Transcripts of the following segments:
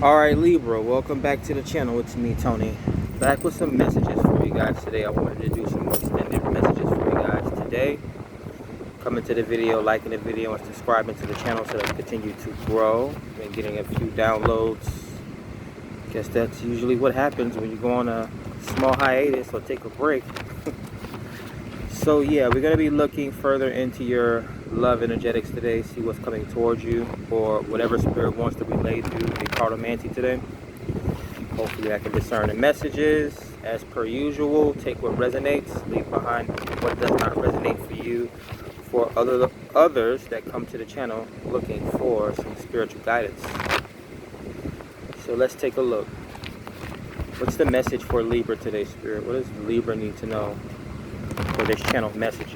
Alright Libra, welcome back to the channel. It's me, Tony. Back with some messages for you guys today. I wanted to do some extended messages for you guys today. Coming to the video, liking the video, and subscribing to the channel so that we continue to grow. Been getting a few downloads. Guess that's usually what happens when you go on a small hiatus or take a break. So yeah, we're going to be looking further into your love energetics today, see what's coming towards you, or whatever spirit wants to relay through the cartomancy today. Hopefully I can discern the messages. As per usual, take what resonates, leave behind what does not resonate for you, for others that come to the channel looking for some spiritual guidance. So let's take a look. What's the message for Libra today, Spirit? What does Libra need to know for this channel message?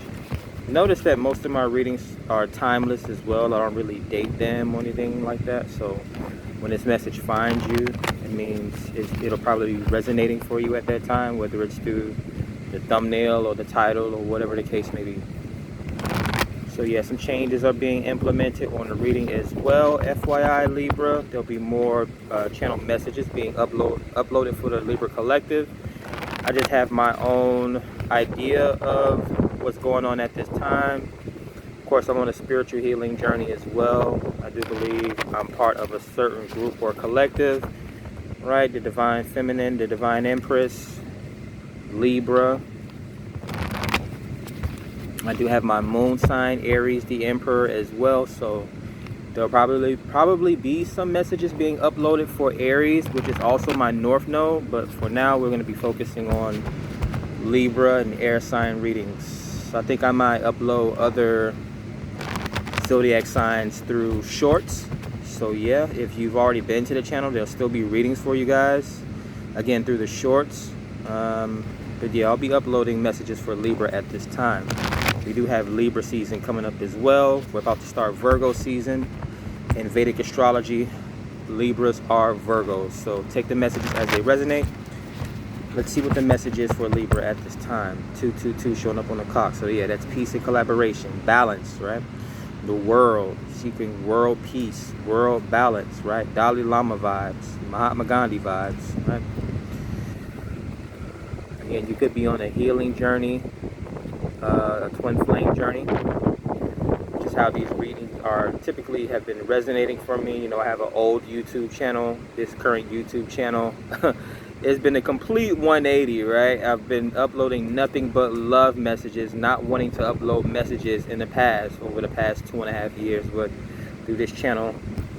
Notice that most of my readings are timeless as well. I don't really date them or anything like that. So when this message finds you, it means it'll probably be resonating for you at that time, whether it's through the thumbnail or the title or whatever the case may be. So yeah, some changes are being implemented on the reading as well. FYI Libra, there'll be more channel messages being uploaded for the Libra Collective. I just have my own idea of what's going on at this time. Of course, I'm on a spiritual healing journey as well. I do believe I'm part of a certain group or collective, right? The Divine Feminine, the Divine Empress, Libra. I do have my moon sign, Aries, the Emperor as well. So there'll probably be some messages being uploaded for Aries, which is also my North Node. But for now, we're going to be focusing on Libra and air sign readings. So I think I might upload other zodiac signs through shorts. So yeah, if you've already been to the channel, there'll still be readings for you guys, again through the shorts. But yeah, I'll be uploading messages for Libra at this time. We do have Libra season coming up as well. We're about to start Virgo season. In Vedic astrology, Libras are Virgos. So take the messages as they resonate. Let's see what the message is for Libra at this time. 222 showing up on the clock. So yeah, that's peace and collaboration, balance, right? The world, seeking world peace, world balance, right? Dalai Lama vibes, Mahatma Gandhi vibes, right? Again, you could be on a healing journey, a twin flame journey, which is how these readings are typically have been resonating for me. You know, I have an old YouTube channel. This current YouTube channel it's been a complete 180, right? I've been uploading nothing but love messages, not wanting to upload messages in the past, over the past 2.5 years. But through this channel,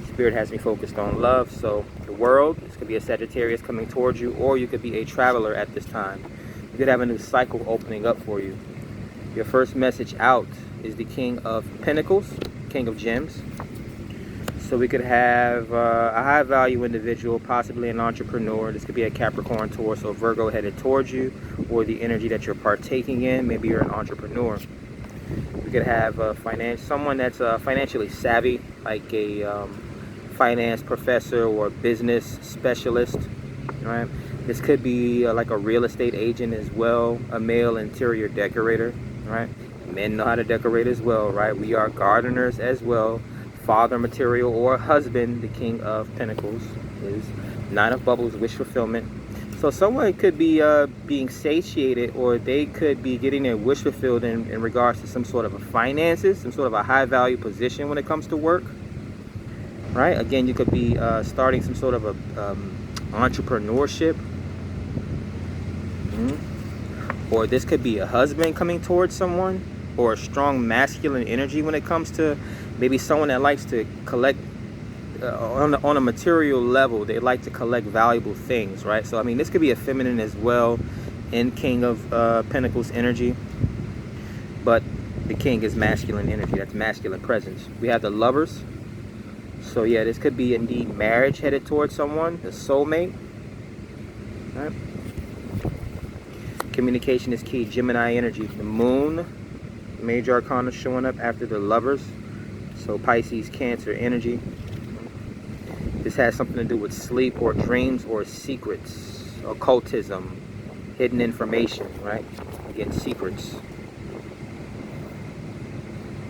Spirit has me focused on love. So the world, this could be a Sagittarius coming towards you, or you could be a traveler at this time. You could have a new cycle opening up for you. Your first message out is the King of Pentacles, King of Gems. So we could have a high value individual, possibly an entrepreneur. This could be a Capricorn, Taurus, or Virgo headed towards you, or the energy that you're partaking in. Maybe you're an entrepreneur. We could have someone that's financially savvy, like a finance professor or business specialist, right? This could be like a real estate agent as well, a male interior decorator, right? Men know how to decorate as well, right? We are gardeners as well. Father material or husband, the King of Pentacles, is Nine of Bubbles, wish fulfillment. So someone could be being satiated, or they could be getting their wish fulfilled in regards to some sort of a finances, some sort of a high value position when it comes to work, right? Again, you could be starting some sort of a entrepreneurship, or this could be a husband coming towards someone, or a strong masculine energy when it comes to maybe someone that likes to collect on a material level. They like to collect valuable things, right? So I mean, this could be a feminine as well in King of Pentacles energy, but the King is masculine energy. That's masculine presence. We have the Lovers. So yeah, this could be indeed marriage headed towards someone, the soulmate, right? Communication is key. Gemini energy. The Moon, major arcana showing up after the Lovers. So Pisces, Cancer energy. This has something to do with sleep or dreams or secrets, occultism, hidden information, right? Again, secrets.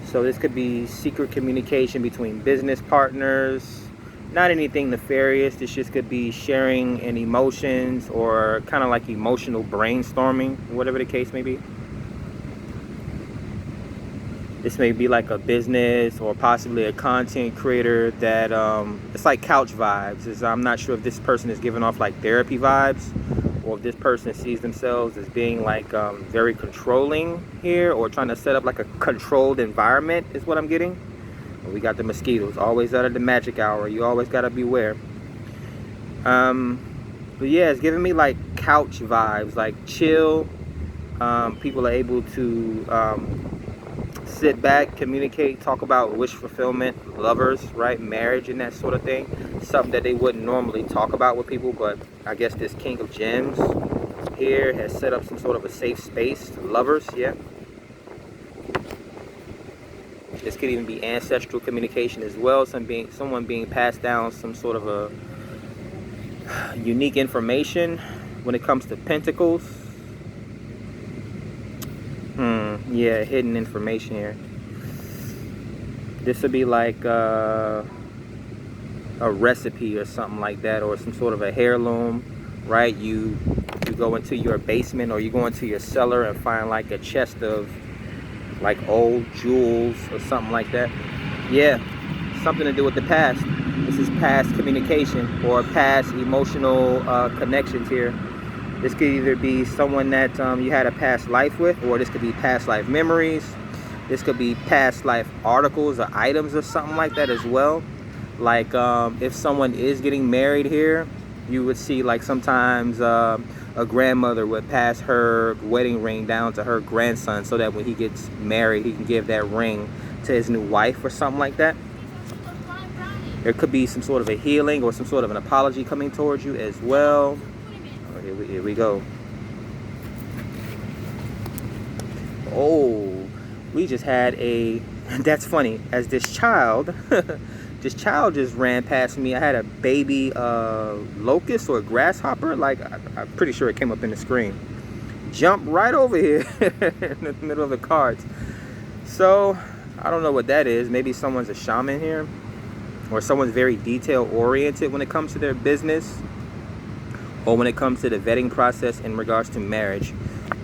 So this could be secret communication between business partners, Not anything nefarious. This just could be sharing in emotions or kind of like emotional brainstorming, whatever the case may be. This may be like a business or possibly a content creator that it's like couch vibes. I'm not sure if this person is giving off like therapy vibes, or if this person sees themselves as being like very controlling here, or trying to set up like a controlled environment is what I'm getting. We got the mosquitoes always out of the magic hour. You always got to beware. But yeah, it's giving me like couch vibes, like chill. People are able to sit back, communicate, talk about wish fulfillment, lovers, right, marriage and that sort of thing. Something that they wouldn't normally talk about with people, but I guess this King of Gems here has set up some sort of a safe space to lovers. Yeah, this could even be ancestral communication as well. Someone being passed down some sort of a unique information when it comes to pentacles. Yeah, hidden information here. This would be like a recipe or something like that, or some sort of a heirloom, right? You go into your basement or you go into your cellar and find like a chest of like old jewels or something like that. Yeah, something to do with the past. This is past communication or past emotional connections here. This could either be someone that you had a past life with, or this could be past life memories. This could be past life articles or items or something like that as well. Like if someone is getting married here, you would see like sometimes a grandmother would pass her wedding ring down to her grandson, so that when he gets married, he can give that ring to his new wife or something like that. There could be some sort of a healing or some sort of an apology coming towards you as well. Here we go. Oh, we just had a, that's funny, as this child this child just ran past me. I had a baby locust or grasshopper, like I'm pretty sure it came up in the screen, jump right over here in the middle of the cards. So I don't know what that is. Maybe someone's a shaman here, or someone's very detail oriented when it comes to their business, or when it comes to the vetting process in regards to marriage.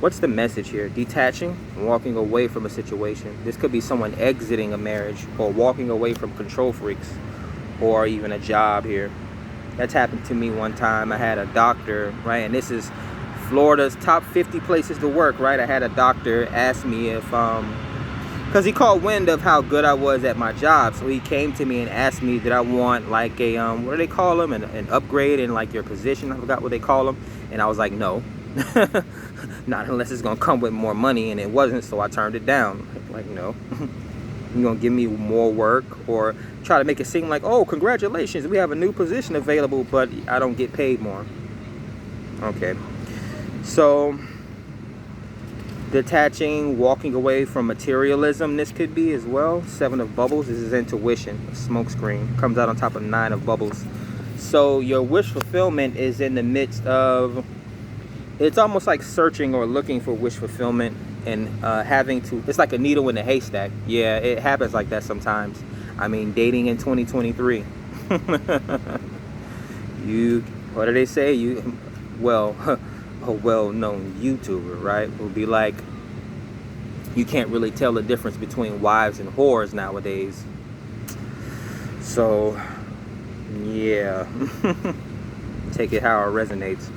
What's the message here? Detaching, walking away from a situation. This could be someone exiting a marriage or walking away from control freaks, or even a job here. That's happened to me one time. I had a doctor, right? And this is Florida's top 50 places to work, right? I had a doctor ask me if, because he caught wind of how good I was at my job. So he came to me and asked me, did I want like a, what do they call them? An upgrade in like your position. I forgot what they call them. And I was like, no. Not unless it's gonna come with more money, and it wasn't, so I turned it down. Like, no. You're gonna give me more work or try to make it seem like, oh, congratulations, we have a new position available, but I don't get paid more. Okay. So detaching, walking away from materialism, this could be as well. 7 of bubbles, this is intuition, a smoke screen, comes out on top of 9 of bubbles. So your wish fulfillment is in the midst of, it's almost like searching or looking for wish fulfillment and having to, it's like a needle in a haystack. Yeah, it happens like that sometimes. I mean, dating in 2023. What do they say? Well, a well-known YouTuber, right, will be like, you can't really tell the difference between wives and whores nowadays. So, yeah. Take it how it resonates.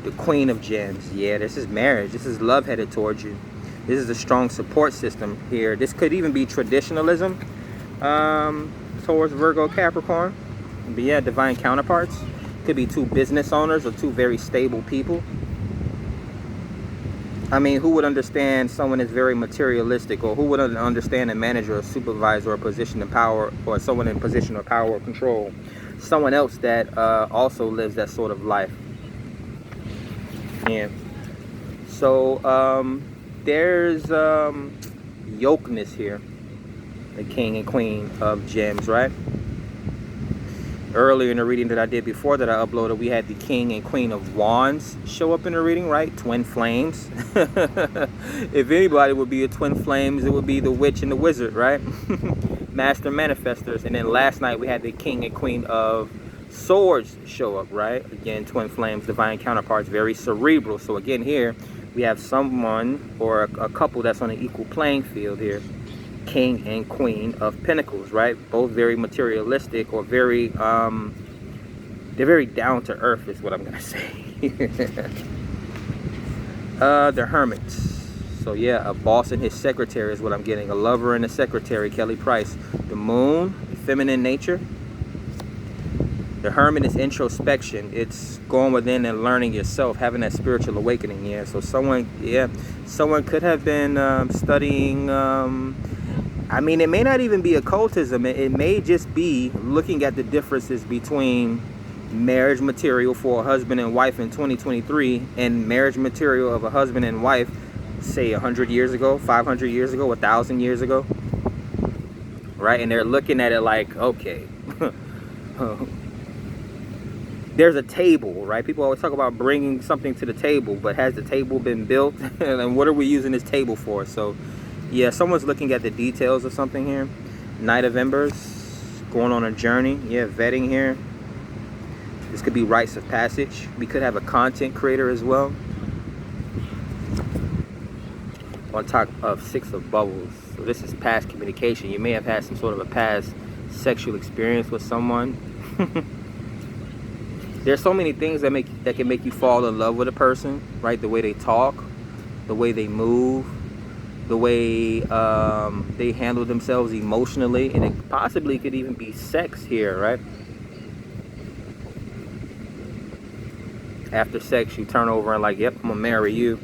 The Queen of Gems. Yeah, this is marriage. This is love headed towards you. This is a strong support system here. This could even be traditionalism towards Virgo, Capricorn. But yeah, divine counterparts. Could be 2 business owners or 2 very stable people. I mean, who would understand someone is very materialistic, or who would understand a manager or supervisor or position of power, or someone in position of power or control? Someone else that also lives that sort of life. Yeah. So there's yokeness here. The King and Queen of Gems, right? Earlier in the reading that I did before that I uploaded, we had the King and Queen of Wands show up in the reading, right? Twin flames. If anybody would be a twin flames, it would be the witch and the wizard, right? master manifestors. And then last night we had the king and queen of swords show up, right? Again, twin flames, divine counterparts, very cerebral. So again, here we have someone or a couple that's on an equal playing field here. King and queen of pentacles, right? Both very materialistic, or very they're very down to earth is what I'm gonna say. They're hermits. So yeah, a boss and his secretary is what I'm getting. A lover and a secretary, Kelly Price. The moon, feminine nature. The hermit is introspection. It's going within and learning yourself, having that spiritual awakening. Yeah. So someone could have been studying. I mean, it may not even be occultism. It may just be looking at the differences between marriage material for a husband and wife in 2023 and marriage material of a husband and wife, say 100 years ago, 500 years ago, 1,000 years ago, right? And they're looking at it like, okay, there's a table, right? People always talk about bringing something to the table, but has the table been built? And what are we using this table for? So yeah, someone's looking at the details of something here. Knight of Embers, going on a journey. Yeah, vetting here. This could be rites of passage. We could have a content creator as well. On top of Six of Bubbles. So this is past communication. You may have had some sort of a past sexual experience with someone. There's so many things that can make you fall in love with a person, right? The way they talk, the way they move, the way they handle themselves emotionally, and it possibly could even be sex here, right? After sex, you turn over and like, yep, I'm gonna marry you.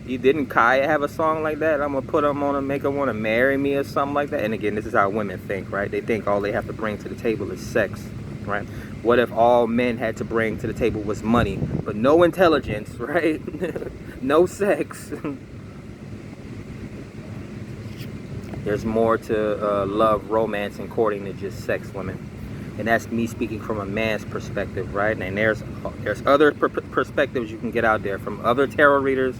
You didn't Kaya have a song like that? I'm gonna put them on and make her want to marry me or something like that. And again, this is how women think, right? They think all they have to bring to the table is sex, right? What if all men had to bring to the table was money, but no intelligence, right? No sex. There's more to love, romance, and courting than just sex, women. And that's me speaking from a man's perspective, right? And there's other perspectives you can get out there from other tarot readers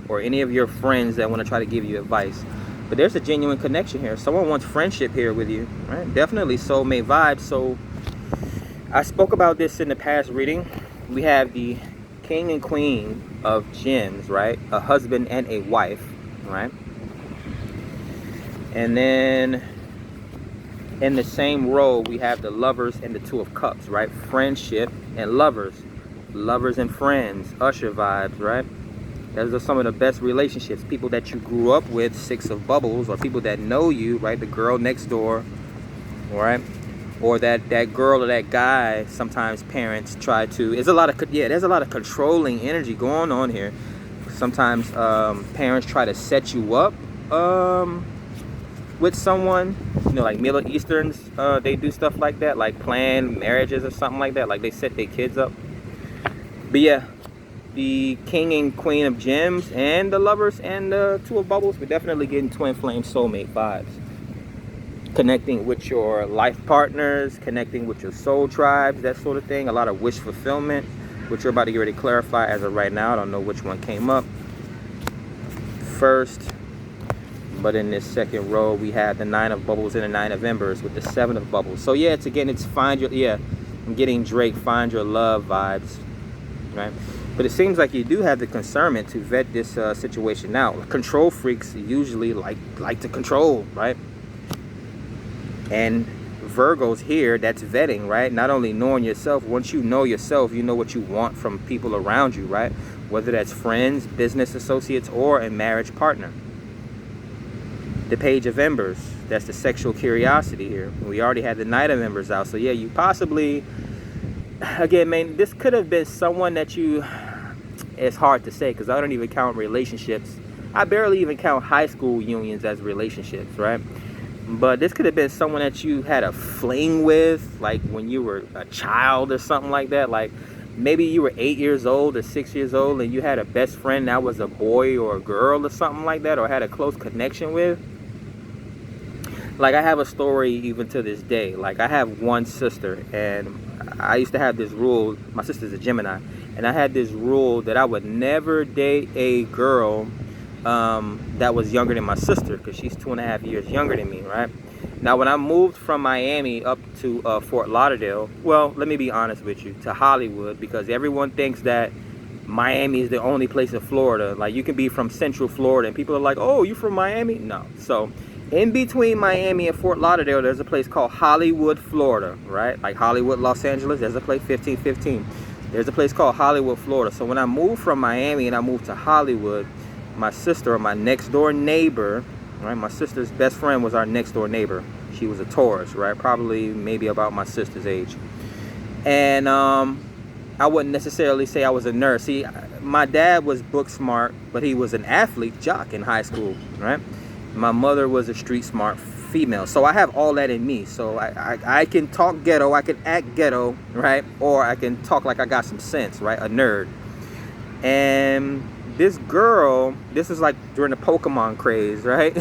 or any of your friends that want to try to give you advice. But there's a genuine connection here. Someone wants friendship here with you, right? Definitely soulmate vibes. So I spoke about this in the past reading. We have the king and queen of gems, right? A husband and a wife, right? And then in the same row, we have the lovers and the two of cups, right? Friendship and lovers. Lovers and friends, Usher vibes, right? Those are some of the best relationships. People that you grew up with, Six of Bubbles, or people that know you, right? The girl next door, right? Or that girl or that guy, sometimes parents try to, there's a lot of controlling energy going on here. Sometimes parents try to set you up with someone, you know, like Middle Easterns, they do stuff like that, like plan marriages or something like that, like they set their kids up. But yeah, the king and queen of gems and the lovers and the two of bubbles, we're definitely getting twin flame soulmate vibes. Connecting with your life partners, connecting with your soul tribes, that sort of thing. A lot of wish fulfillment, which we're about to get ready to clarify as of right now. I don't know which one came up first. But in this second row, we have the Nine of Bubbles and the Nine of Embers with the Seven of Bubbles. So yeah, it's find your, yeah, I'm getting Drake, find your love vibes, right? But it seems like you do have the concernment to vet this situation out. Control freaks usually like to control, right? And Virgos here, that's vetting, right? Not only knowing yourself, once you know yourself, you know what you want from people around you, right? Whether that's friends, business associates, or a marriage partner. The Page of Embers, that's the sexual curiosity here. We already had the Knight of Embers out. So yeah, you possibly, again, man, this could have been someone that you, it's hard to say because I don't even count relationships. I barely even count high school unions as relationships, right? But this could have been someone that you had a fling with, like when you were a child or something like that. Like maybe you were 8 years old or 6 years old and you had a best friend that was a boy or a girl or something like that, or had a close connection with. Like I have a story even to this day. Like I have one sister and I used to have this rule. My sister's a Gemini, and I had this rule that I would never date a girl that was younger than my sister, because she's 2.5 years younger than me, right? Now, when I moved from Miami up to Fort Lauderdale, well, let me be honest with you, to Hollywood, because everyone thinks that Miami is the only place in Florida. Like, you can be from Central Florida, and people are like, oh, you from Miami? No. So, in between Miami and Fort Lauderdale, there's a place called Hollywood, Florida, right? Like Hollywood, Los Angeles, there's a place, 1515. There's a place called Hollywood, Florida. So, when I moved from Miami and I moved to Hollywood, my sister, or my next door neighbor, right? My sister's best friend was our next door neighbor. She was a Taurus, right? Probably maybe about my sister's age. And I wouldn't necessarily say I was a nerd. See, my dad was book smart, but he was an athlete jock in high school, right? My mother was a street smart female. So I have all that in me. So I can talk ghetto, I can act ghetto, right? Or I can talk like I got some sense, right? A nerd. And this girl, this is like during the Pokemon craze, right?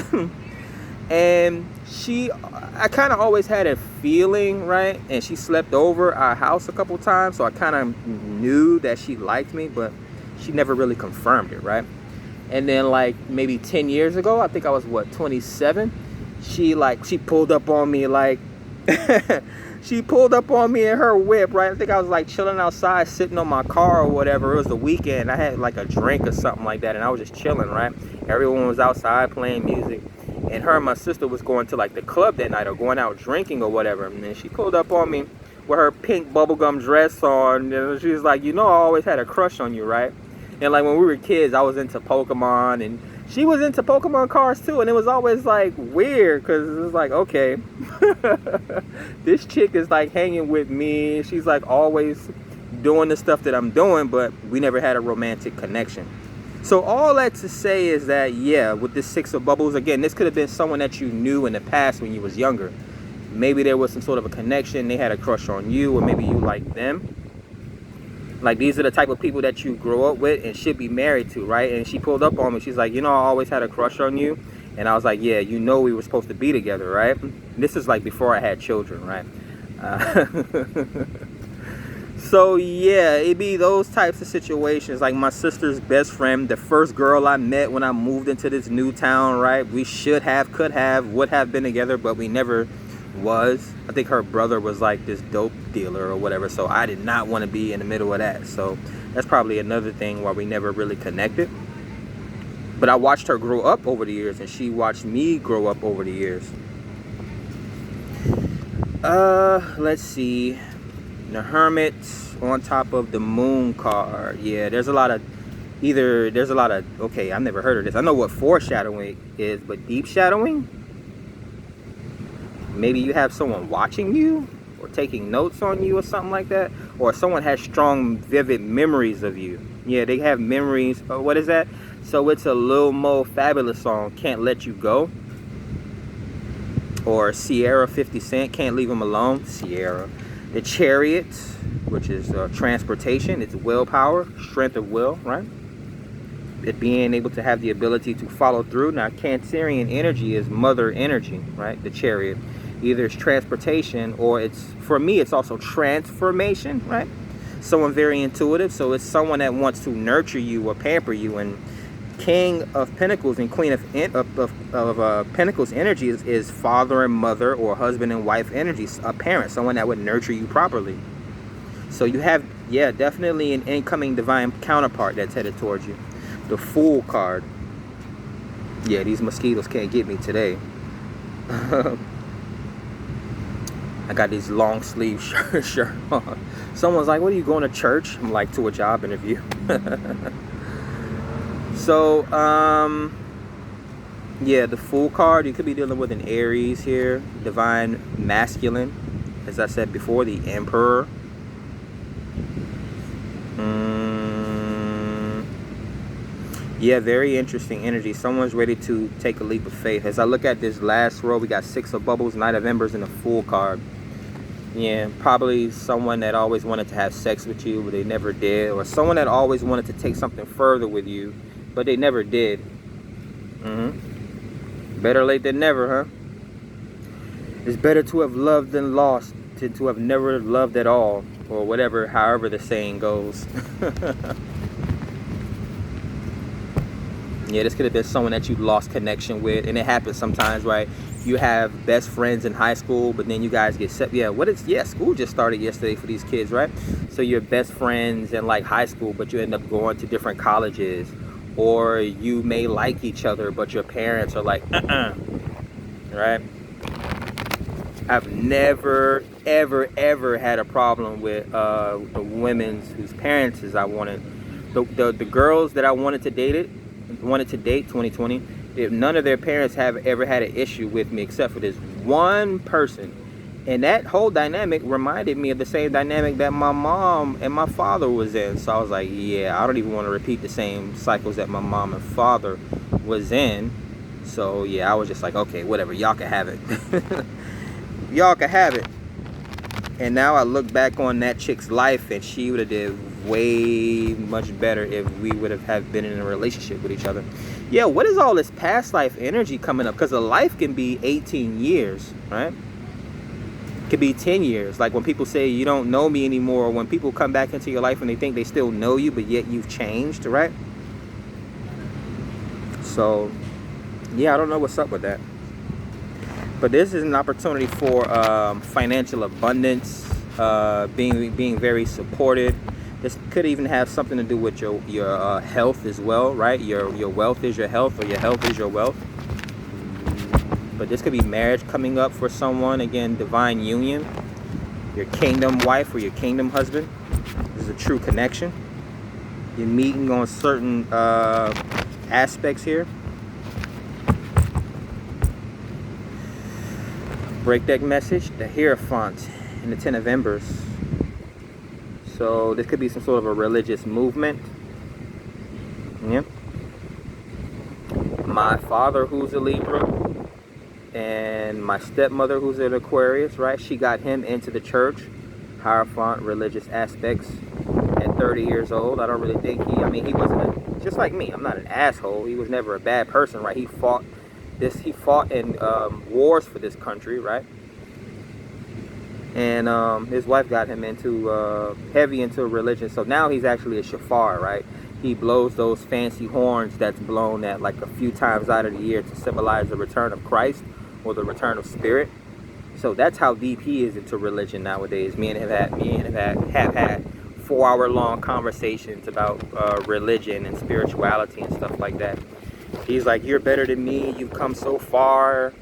And I kind of always had a feeling, right? And she slept over our house a couple times, so I kind of knew that she liked me, but she never really confirmed it, right? And then like maybe 10 years ago, I think I was, what, 27? She pulled up on me like, she pulled up on me in her whip, right? I think I was like chilling outside, sitting on my car or whatever. It was the weekend. I had like a drink or something like that, and I was just chilling, right? Everyone was outside playing music, and her and my sister was going to like the club that night or going out drinking or whatever. And then she pulled up on me with her pink bubblegum dress on, and she was like, you know, I always had a crush on you, right? And like when we were kids, I was into Pokemon, and she was into Pokemon cards too, and it was always like weird, because it was like, okay, this chick is like hanging with me, she's like always doing the stuff that I'm doing, but we never had a romantic connection. So all that to say is that, yeah, with this Six of Bubbles, again, this could have been someone that you knew in the past when you was younger. Maybe there was some sort of a connection, they had a crush on you, or maybe you liked them. Like, these are the type of people that you grow up with and should be married to, right? And she pulled up on me. She's like, you know, I always had a crush on you. And I was like, yeah, you know, we were supposed to be together, right? This is like before I had children, right? So, yeah, it'd be those types of situations. Like my sister's best friend, the first girl I met when I moved into this new town, right? We should have, could have, would have been together, but we never was. I think her brother was like this dope dealer or whatever, so I did not want to be in the middle of that. So that's probably another thing why we never really connected. But I watched her grow up over the years, and she watched me grow up over the years. Let's see. The Hermit on top of the Moon card. Yeah, there's a lot of okay, I've never heard of this. I know what foreshadowing is, but deep shadowing? Maybe you have someone watching you or taking notes on you or something like that, or someone has strong, vivid memories of you. Yeah, they have memories. Oh, what is that? So it's a Lil Mo Fabulous song, Can't Let You Go. Or Sierra 50 Cent, Can't Leave Him Alone. Sierra. The Chariot, which is transportation. It's willpower, strength of will, right? It being able to have the ability to follow through. Now, Cancerian energy is mother energy, right? The Chariot. Either it's transportation, or it's, for me, it's also transformation, right? Someone very intuitive, so it's someone that wants to nurture you or pamper you. And King of Pentacles and Queen of Pentacles energy is father and mother, or husband and wife energy, a parent, someone that would nurture you properly. So you have, yeah, definitely an incoming divine counterpart that's headed towards you. The Fool card. Yeah, these mosquitoes can't get me today. I got these long sleeve shirt on. Someone's like, what are you going to church? I'm like, to a job interview. So, yeah, the Fool card, you could be dealing with an Aries here. Divine masculine. As I said before, the Emperor. Yeah, very interesting energy. Someone's ready to take a leap of faith. As I look at this last row, we got Six of Bubbles, Knight of Embers, and the Fool card. Yeah, probably someone that always wanted to have sex with you, but they never did. Or someone that always wanted to take something further with you, but they never did. Better late than never, huh? It's better to have loved than lost, to have never loved at all. Or whatever, however the saying goes. Yeah, this could have been someone that you lost connection with, and it happens sometimes, right? You have best friends in high school, but then you guys get set. Yeah, school just started yesterday for these kids, right? So you're best friends in like high school, but you end up going to different colleges, or you may like each other, but your parents are like, right? I've never, ever had a problem with the women whose parents I wanted. The girls that I wanted to date 2020, if none of their parents have ever had an issue with me except for this one person. And that whole dynamic reminded me of the same dynamic that my mom and my father was in. So I was like, yeah, I don't even want to repeat the same cycles that my mom and father was in. So yeah, I was just like, okay, whatever, y'all can have it. Y'all can have it. And now I look back on that chick's life, and she would have did way much better if we would have been in a relationship with each other. Yeah, what is all this past life energy coming up? Because a life can be 18 years, right? It could be 10 years. Like when people say you don't know me anymore, or when people come back into your life and they think they still know you, but yet you've changed, right? So, yeah, I don't know what's up with that. But this is an opportunity for financial abundance, being very supported. This could even have something to do with your health as well, right? Your wealth is your health, or your health is your wealth. But this could be marriage coming up for someone. Again, divine union. Your kingdom wife or your kingdom husband. This is a true connection. You're meeting on certain aspects here. Breakdeck message, the Hierophant and the Ten of Embers. So this could be some sort of a religious movement. Yeah. My father, who's a Libra, and my stepmother, who's an Aquarius, right? She got him into the church. Hierophant, religious aspects at 30 years old. I don't really think he wasn't just like me. I'm not an asshole. He was never a bad person, right? He fought in wars for this country, right? And his wife got him into heavy into religion. So now he's actually a shofar, right? He blows those fancy horns that's blown at like a few times out of the year to symbolize the return of Christ or the return of spirit. So that's how deep he is into religion nowadays. Me and him have had 4-hour-long conversations about religion and spirituality and stuff like that. He's like, you're better than me. You've come so far.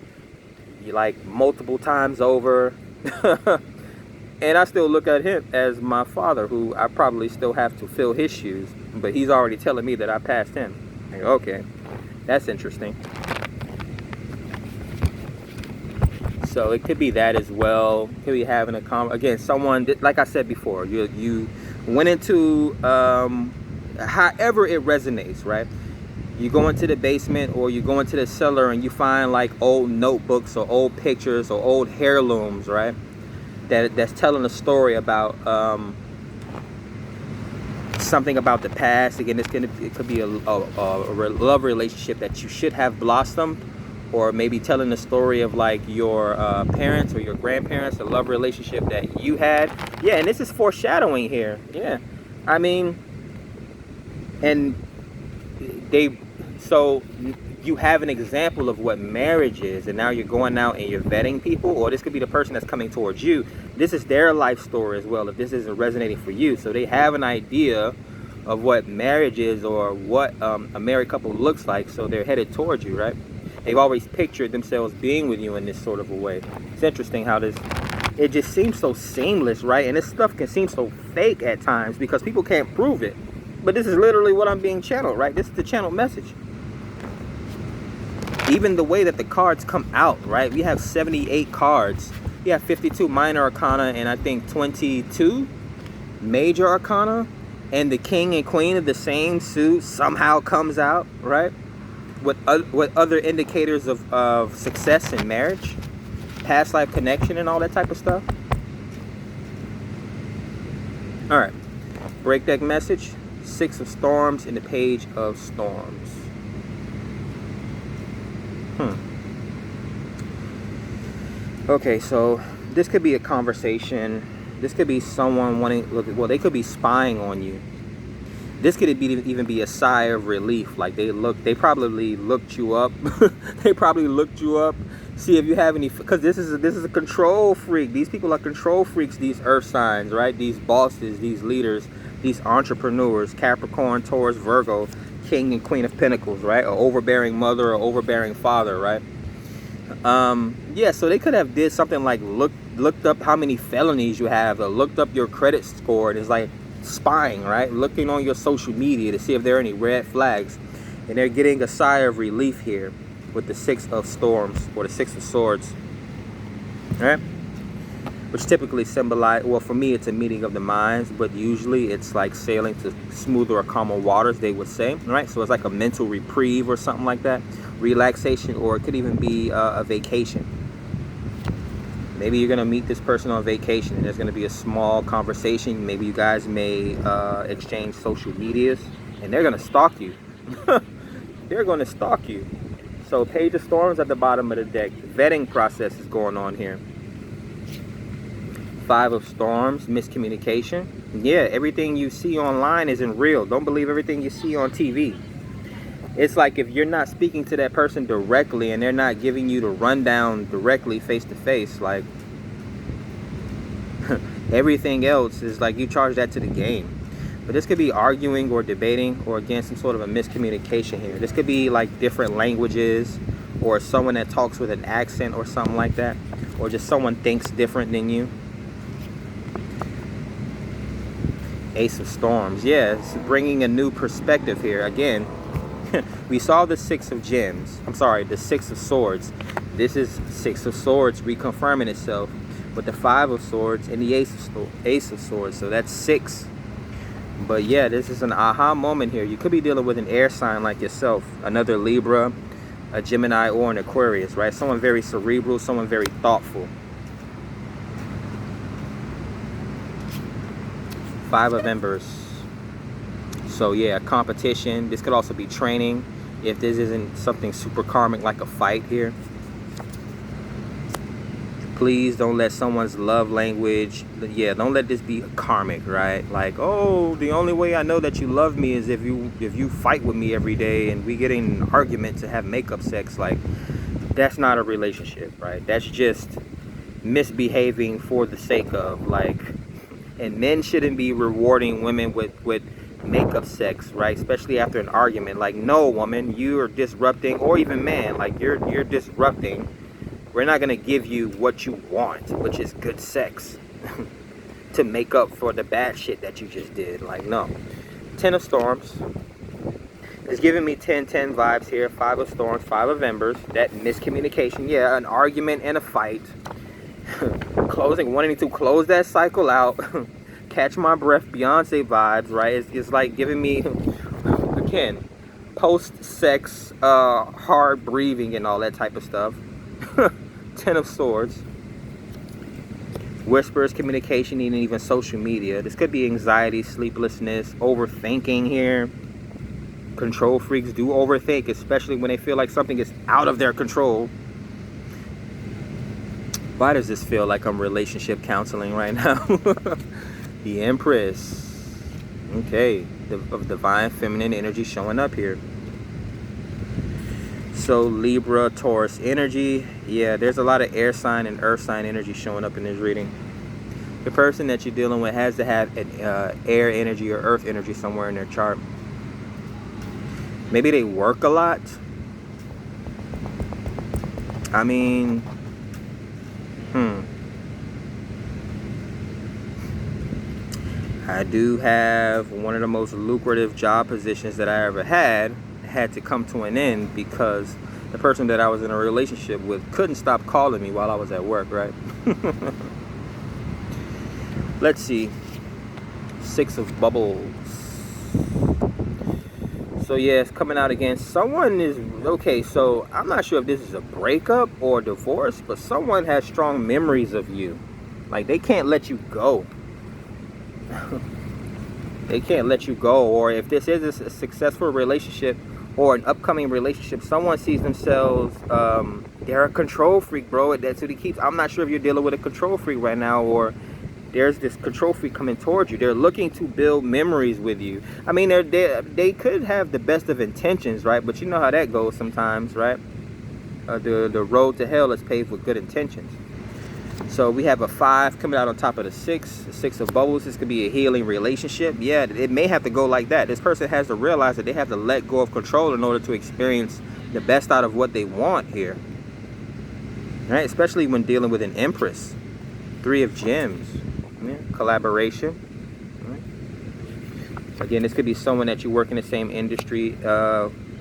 You like multiple times over. And I still look at him as my father, who I probably still have to fill his shoes. But he's already telling me that I passed him. Like, okay, that's interesting. So it could be that as well. Could be having again, someone, like I said before, you went into, however it resonates, right? You go into the basement or you go into the cellar and you find like old notebooks or old pictures or old heirlooms, right? That's telling a story about something about the past. Again, it could be a love relationship that you should have blossomed, or maybe telling the story of like your parents or your grandparents, a love relationship that you had. Yeah, and this is foreshadowing here. Yeah, I mean, and so you have an example of what marriage is, and now you're going out and you're vetting people, or this could be the person that's coming towards you. This is their life story as well, if this isn't resonating for you. So they have an idea of what marriage is or what a married couple looks like, so they're headed towards you, right? They've always pictured themselves being with you in this sort of a way. It's interesting how it just seems so seamless, right? And this stuff can seem so fake at times because people can't prove it. But this is literally what I'm being channeled, right? This is the channeled message. Even the way that the cards come out, right? We have 78 cards. We have 52 minor arcana and I think 22 major arcana. And the king and queen of the same suit somehow comes out, right? With other indicators of success in marriage, past life connection, and all that type of stuff. All right, breakdeck message: 6 of Storms and the Page of Storms. Okay, so this could be a conversation. This could be someone wanting. Well, they could be spying on you. This could even be a sigh of relief. Like they probably looked you up. They probably looked you up, see if you have any, because this is a control freak. These people are control freaks, these earth signs, right? These bosses, these leaders, these entrepreneurs, Capricorn, Taurus, Virgo, King and Queen of Pentacles, right? Or overbearing mother or overbearing father, right? Yeah, so they could have did something like looked up how many felonies you have, or looked up your credit score. And it's like spying, right? Looking on your social media to see if there are any red flags. And they're getting a sigh of relief here with the Six of Storms, or the Six of Swords, right? Which typically symbolize, well, for me it's a meeting of the minds, but usually it's like sailing to smoother or calmer waters, they would say, right? So it's like a mental reprieve or something like that, relaxation, or it could even be a vacation. Maybe you're gonna meet this person on vacation and there's gonna be a small conversation. Maybe you guys may exchange social medias, and they're gonna stalk you. They're gonna stalk you. So Page of Storms at the bottom of the deck. Vetting process is going on here. Five of Storms, miscommunication. Yeah, everything you see online isn't real. Don't believe everything you see on TV. It's like if you're not speaking to that person directly and they're not giving you the rundown directly face to face, like everything else is like you charge that to the game. But this could be arguing or debating, or again some sort of a miscommunication here. This could be like different languages, or someone that talks with an accent or something like that, or just someone thinks different than you. Ace of Storms. Yeah, it's bringing a new perspective here. Again, we saw the Six of Gems. I'm sorry, the Six of Swords. This is Six of Swords reconfirming itself with the Five of Swords and the Ace of Swords. So that's 6. But yeah, this is an aha moment here. You could be dealing with an air sign like yourself, another Libra, a Gemini, or an Aquarius, right? Someone very cerebral, someone very thoughtful. Five of Embers. So yeah, competition. This could also be training, if this isn't something super karmic like a fight here. Please don't let someone's love language, yeah, don't let this be karmic, right? Like, oh, the only way I know that you love me is if you fight with me every day and we get in an argument to have makeup sex. Like, that's not a relationship, right? That's just misbehaving for the sake of, like, and men shouldn't be rewarding women with makeup sex, right? Especially after an argument. Like, no, woman, you are disrupting, or even man, like you're disrupting. We're not gonna give you what you want, which is good sex, to make up for the bad shit that you just did. Like, no. 10 of Storms. It's giving me 10-10 vibes here. 5 of Storms, 5 of Embers. That miscommunication, yeah, an argument and a fight. Wanting to close that cycle out. Catch my breath, Beyonce vibes, right? It's like giving me, again, post-sex, hard breathing and all that type of stuff. 10 of Swords. Whispers, communication, and even social media. This could be anxiety, sleeplessness, overthinking here. Control freaks do overthink, especially when they feel like something is out of their control. Why does this feel like I'm relationship counseling right now? The Empress. Okay, of divine feminine energy showing up here. So Libra, Taurus energy. Yeah, there's a lot of air sign and earth sign energy showing up in this reading. The person that you're dealing with has to have an air energy or earth energy somewhere in their chart. Maybe they work a lot. I mean, I do have one of the most lucrative job positions that I ever had to come to an end because the person that I was in a relationship with couldn't stop calling me while I was at work, right? Let's see. 6 of Bubbles. So yeah, it's coming out again. Someone is, okay, so I'm not sure if this is a breakup or a divorce, but someone has strong memories of you. Like, they can't let you go. They can't let you go. Or if this is a successful relationship or an upcoming relationship, someone sees themselves, they're a control freak, bro. That's what he keeps. I'm not sure if you're dealing with a control freak right now, or there's this control freak coming towards you. They're looking to build memories with you. I mean, they could have the best of intentions, right? But you know how that goes sometimes, right? The road to hell is paved with good intentions. So we have a 5 coming out on top of the 6. The 6 of bubbles. This could be a healing relationship. Yeah, it may have to go like that. This person has to realize that they have to let go of control in order to experience the best out of what they want here. Right? Especially when dealing with an Empress. 3 of gems. Yeah. Collaboration. Right. Again, this could be someone that you work in the same industry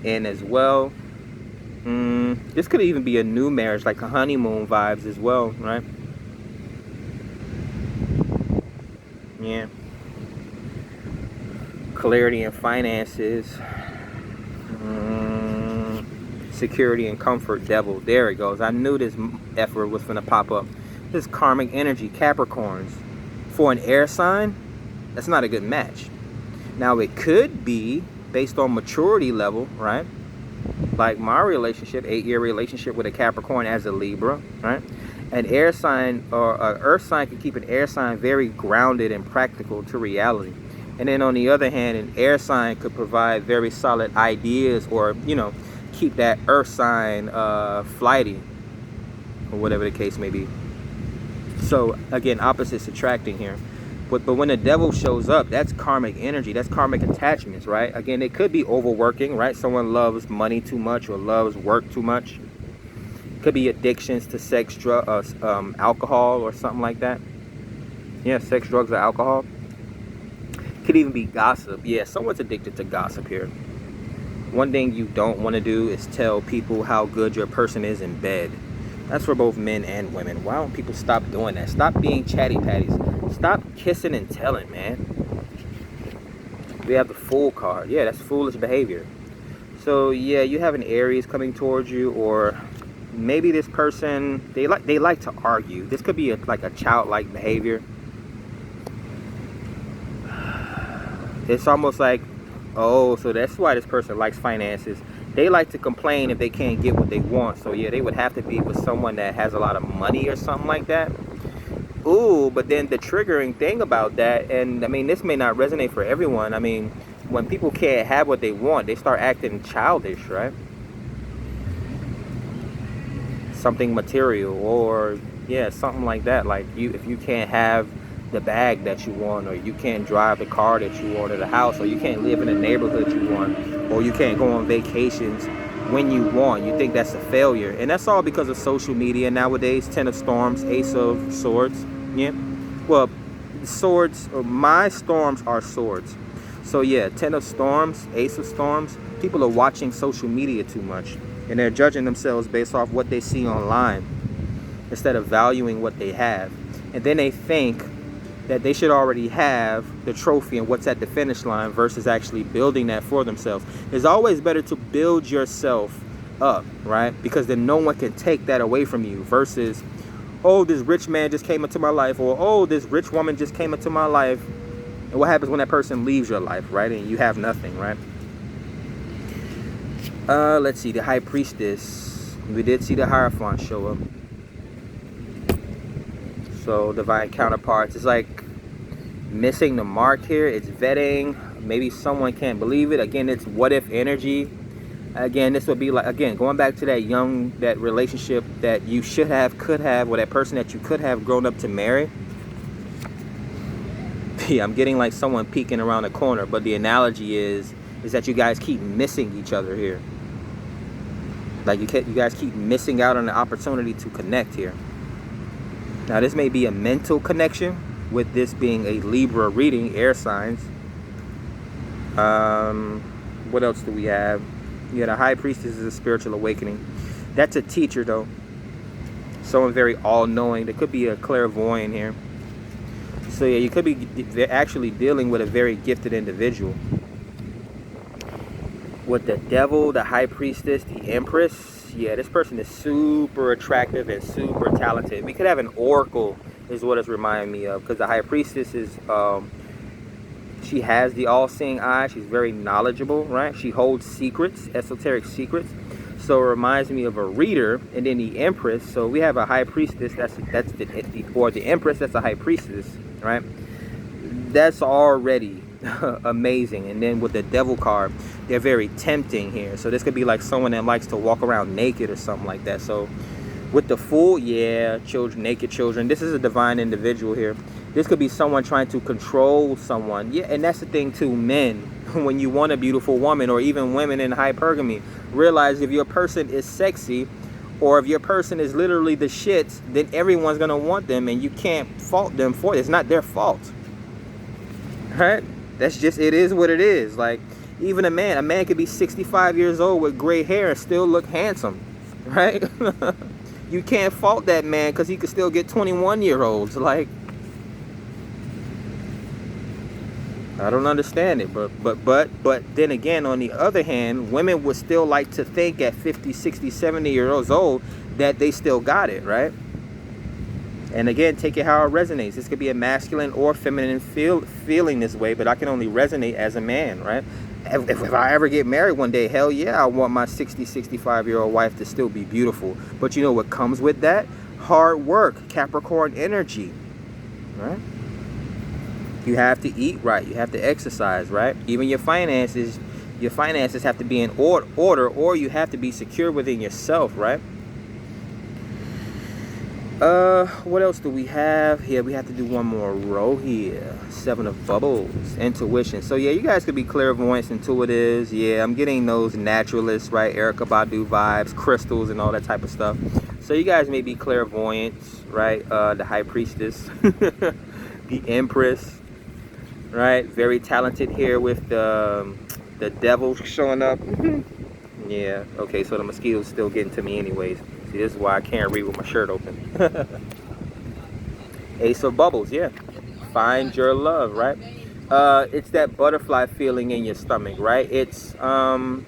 in as well. This could even be a new marriage, like a honeymoon vibes as well, right? Yeah. Clarity in finances. Security and comfort, devil. There it goes. I knew this effort was going to pop up. This karmic energy, Capricorns. For an air sign, that's not a good match. Now, it could be based on maturity level, right? Like my relationship, 8-year relationship with a Capricorn as a Libra, right? An air sign or an earth sign can keep an air sign very grounded and practical to reality. And then on the other hand, an air sign could provide very solid ideas, or, you know, keep that earth sign flighty, or whatever the case may be. So again, opposites attracting here. But when the devil shows up, that's karmic energy. That's karmic attachments, right? Again, it could be overworking, right? Someone loves money too much or loves work too much. Could be addictions to sex, drugs, alcohol, or something like that. Yeah, sex, drugs, or alcohol. Could even be gossip. Yeah, someone's addicted to gossip here. One thing you don't want to do is tell people how good your person is in bed. That's for both men and women. Why don't people stop doing that? Stop being chatty patties. Stop kissing and telling, man. We have the Fool card. Yeah, that's foolish behavior. So yeah, you have an Aries coming towards you, or maybe this person, they like to argue. This could be like a childlike behavior. It's almost like, oh, so that's why this person likes finances. They like to complain if they can't get what they want. So yeah, they would have to be with someone that has a lot of money or something like that. Ooh, but then the triggering thing about that, and I mean, this may not resonate for everyone. I mean, when people can't have what they want, they start acting childish, right? Something material, or yeah, something like that. Like if you can't have the bag that you want, or you can't drive the car that you want, or the house, or you can't live in the neighborhood you want, or you can't go on vacations when you want, you think that's a failure. And that's all because of social media nowadays. 10 of storms, Ace of swords. Yeah, well, swords, or my storms are swords. So yeah, 10 of storms, Ace of storms. People are watching social media too much, and they're judging themselves based off what they see online instead of valuing what they have. And then they think that they should already have the trophy and what's at the finish line versus actually building that for themselves. It's always better to build yourself up, right? Because then no one can take that away from you, versus, oh, this rich man just came into my life, or oh, this rich woman just came into my life. And what happens when that person leaves your life, right? And you have nothing, right? Let's see, the High Priestess. We did see the Hierophant show up. So divine counterparts, it's like missing the mark here. It's vetting. Maybe someone can't believe it. Again, it's what if energy. Again, this would be like, again, going back to that relationship that you should have, could have, or that person that you could have grown up to marry. Yeah, I'm getting like someone peeking around the corner, but the analogy is that you guys keep missing each other here. Like you guys keep missing out on the opportunity to connect here. Now, this may be a mental connection, with this being a Libra reading, air signs. What else do we have? Yeah, the High Priestess is a spiritual awakening. That's a teacher, though. Someone very all-knowing. There could be a clairvoyant here. So, yeah, you could be actually dealing with a very gifted individual. With the Devil, the High Priestess, the Empress, yeah, this person is super attractive and super talented. We could have an oracle, is what it's reminding me of, because the High Priestess is, she has the all-seeing eye. She's very knowledgeable, right? She holds secrets, esoteric secrets. So it reminds me of a reader. And then the Empress. So we have a High Priestess. Or the Empress. That's a High Priestess. right? That's already amazing. And then with the devil card, they're very tempting here. So this could be like someone that likes to walk around naked or something like that. So with the Fool, yeah, children, naked children. This is a divine individual here. This could be someone trying to control someone. Yeah, and that's the thing too, men, when you want a beautiful woman, or even women in hypergamy, realize if your person is sexy, or if your person is literally the shits, then everyone's gonna want them, and you can't fault them for it. It's not their fault, right? That's just, it is what it is. Like, even a man could be 65 years old with gray hair and still look handsome, right? You can't fault that man because he could still get 21-year-olds. Like, I don't understand it. But then again, on the other hand, women would still like to think at 50, 60, 70 years old that they still got it, right? And again, take it how it resonates. This could be a masculine or feminine feeling this way, but I can only resonate as a man, right? If I ever get married one day, hell yeah, I want my 60, 65-year-old wife to still be beautiful. But you know what comes with that? Hard work, Capricorn energy, right? You have to eat right. You have to exercise, right? Even your finances have to be in order, or you have to be secure within yourself, right? What else do we have here? We have to do one more row here. 7 of Bubbles, intuition. So yeah, you guys could be clairvoyants, intuitives. Yeah, I'm getting those naturalists, right? Erykah Badu vibes, crystals, and all that type of stuff. So you guys may be clairvoyants, right? The High Priestess, the Empress, right? Very talented here with the devil showing up. Yeah. Okay. So the mosquitoes still getting to me, anyways. See, this is why I can't read with my shirt open. Ace of Bubbles, yeah. Find your love, right? It's that butterfly feeling in your stomach, right? It's and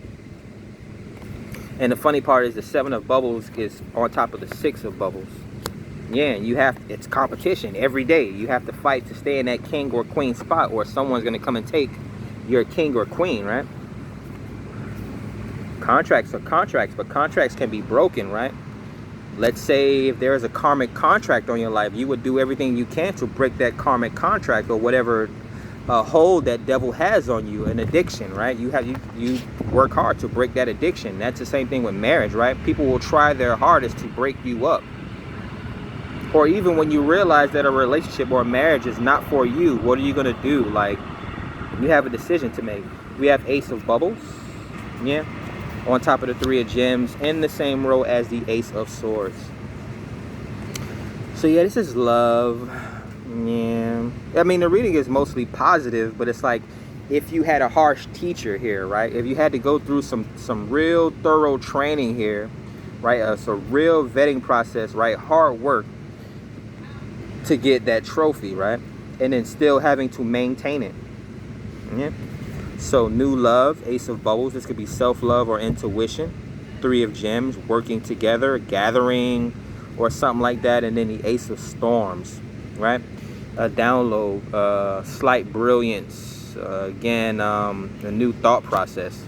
the funny part is the 7 of Bubbles is on top of the 6 of Bubbles. Yeah, and it's competition every day. You have to fight to stay in that king or queen spot, or someone's gonna come and take your king or queen, right? Contracts are contracts, but contracts can be broken, right? Let's say if there is a karmic contract on your life, you would do everything you can to break that karmic contract, or whatever hold that devil has on you, an addiction, right? You work hard to break that addiction. That's the same thing with marriage, right? People will try their hardest to break you up. Or even when you realize that a relationship or a marriage is not for you, what are you going to do? Like, you have a decision to make. We have Ace of Bubbles, yeah, on top of the 3 of Gems, in the same row as the Ace of Swords. So yeah, this is love. Yeah, I mean, the reading is mostly positive, but it's like, if you had a harsh teacher here, right? If you had to go through some real thorough training here, right? So real vetting process, right? Hard work to get that trophy, right? And then still having to maintain it. Yeah. So new love, Ace of Bubbles. This could be self-love or intuition. 3 of Gems, working together, gathering, or something like that. And then the Ace of Storms, right? A download, slight brilliance. Again, a new thought process.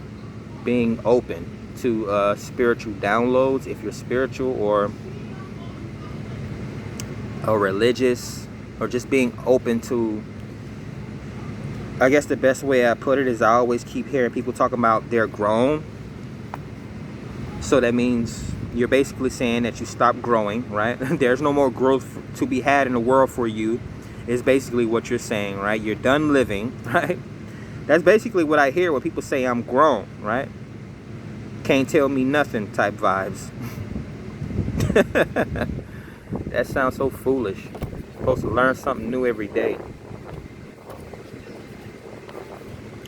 Being open to spiritual downloads, if you're spiritual or religious, or just being open to, I guess the best way I put it is, I always keep hearing people talking about they're grown. So that means you're basically saying that you stop growing, right? There's no more growth to be had in the world for you, is basically what you're saying, right? You're done living, right? That's basically what I hear when people say I'm grown, right? Can't tell me nothing type vibes. That sounds so foolish. You're supposed to learn something new every day.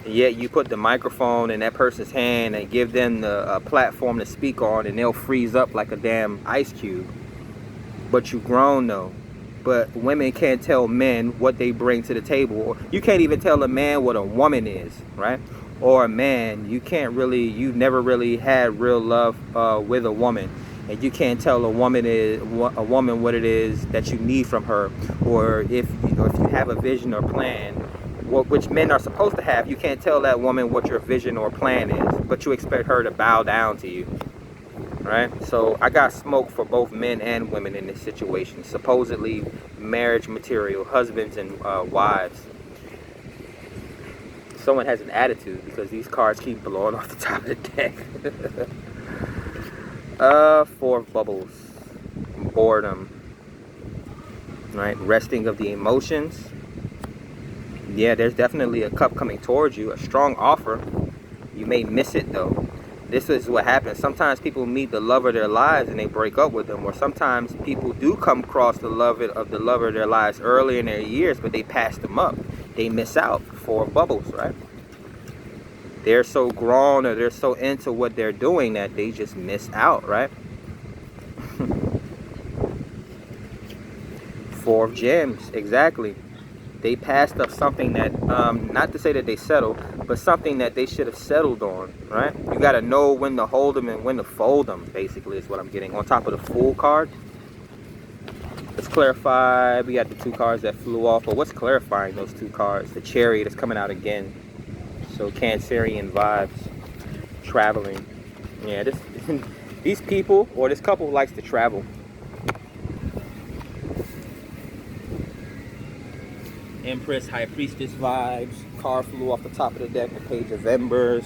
Yet you put the microphone in that person's hand and give them the platform to speak on, and they'll freeze up like a damn ice cube. But you grown though. But women can't tell men what they bring to the table. You can't even tell a man what a woman is, right? Or a man, you've never really had real love with a woman. And you can't tell a woman what it is that you need from her, or if you have a vision or plan, which men are supposed to have. You can't tell that woman what your vision or plan is, but you expect her to bow down to you, right? So I got smoke for both men and women in this situation. Supposedly marriage material, husbands and wives. Someone has an attitude because these cards keep blowing off the top of the deck. Four of bubbles. Boredom. Right? Resting of the emotions. Yeah, there's definitely a cup coming towards you. A strong offer. You may miss it though. This is what happens. Sometimes people meet the love of their lives and they break up with them. Or sometimes people do come across the love of their lives early in their years, but they pass them up. They miss out. Four of bubbles, right? They're so grown or they're so into what they're doing that they just miss out, right? Four of gems, exactly. They passed up something that, not to say that they settled, but something that they should have settled on, right? You got to know when to hold them and when to fold them, basically, is what I'm getting. On top of the Fool card, let's clarify. We got the two cards that flew off, but what's clarifying those two cards? The Chariot is coming out again. So Cancerian vibes, traveling. Yeah, these people, or this couple likes to travel. Empress, High Priestess vibes. Card flew off the top of the deck, the Page of Embers.